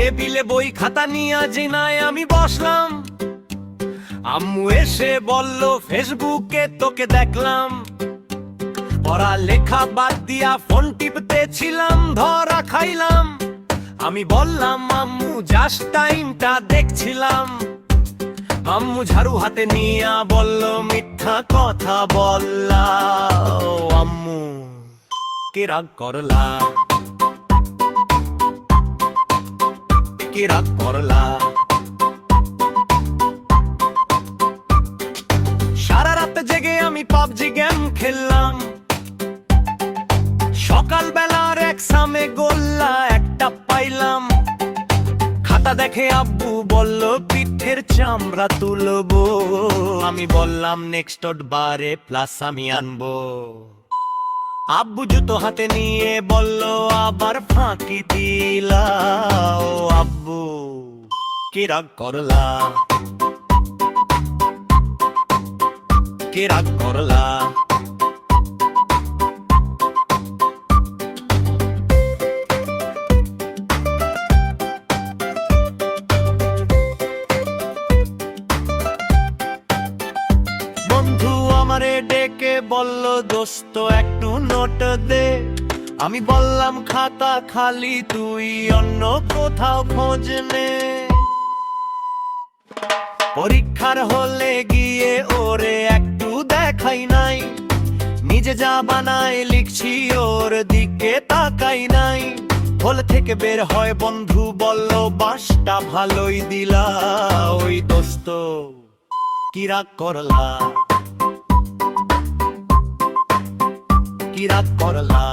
টেবিলে বই খাতা নিয়ে জিনায় আমি বসলাম। আম্মু এসে বলল, ফেসবুকে তোকে দেখলাম। পড়ালেখা বাদ দিয়া ফোন টিপতে ছিলাম, ধরা খাইলাম। আমি বললাম, আম্মু জাস্ট টাইমটা দেখছিলাম। আম্মু ঝাড়ু হাতে নিয়া বলল, মিথ্যা কথা বললা। আম্মু কি রাগ করলা, কি রাগ করলা। সারা রাত জেগে আমি পাবজি গেম খেললাম। সকাল বেলার এক্সামে গোল্লা একটা পাইলাম। খাতা দেখে আব্বু বলল, পিঠের চামড়া তুলবো। আমি বললাম, নেক্সট বারে প্লাস আমি আনবো। আব্বু জুতো হাতে নিয়ে বলল, আবার ফাঁকি দিলা। ও আব্বু কি রাগ করলা, কি রাগ করলা। বন্ধু আমারে ডেকে বলল, দোস্ত একটু নোট দে। আমি বললাম, খাতা খালি, তুই অন্য কোথাও খোঁজ নে। পরীক্ষার হলে গিয়ে ওরে একটু দেখাই নাই। নিজে যা বানায় লিখছি, ওর দিকে তাকাই নাই। হল থেকে বের হয় বন্ধু বলল, বাসটা ভালোই দিলা। ওই দোস্ত কি রাগ করলা, কি রাগ করলা।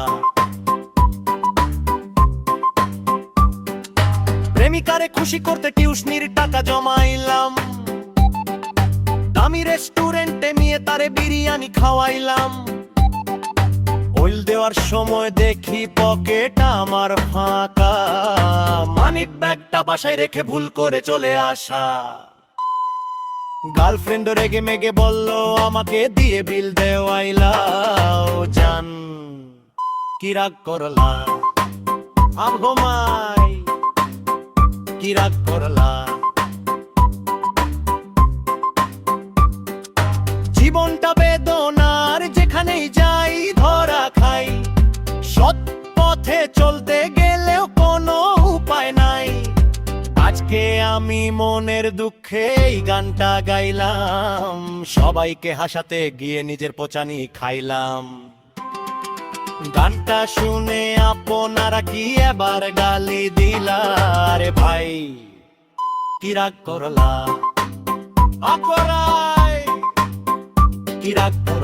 প্রেমিকারে খুশি করতে টিউশনির টাকা জমাইলাম। দামি রেস্টুরেন্টে নিয়ে তারে বিরিয়ানি খাওয়াইলাম। ওইল দেওয়ার সময় দেখি পকেট আমার ফাঁকা। মানি ব্যাগটা বাসায় রেখে ভুল করে চলে আসা। গার্লফ্রেন্ড রেগে মেগে বলল, আমাকে দিয়ে বিল দেওয়াইলা। ও জান কি রাগ করলা, আম ঘুমাই, কি রাগ করলা। জীবনটা বেদনার, যেখানেই যাই ধরা খাই। সৎ পথে চলতে গেলেও কোনো উপায় নাই। আজকে আমি মনের দুঃখে এই গানটা গাইলাম। সবাইকে হাসাতে গিয়ে নিজের পচানি খাইলাম। গানটা শুনে আপনারা কি এবার গালি দিলা? আরে ভাই কি রাগ করলা, অপরাই কি রাগ করলা।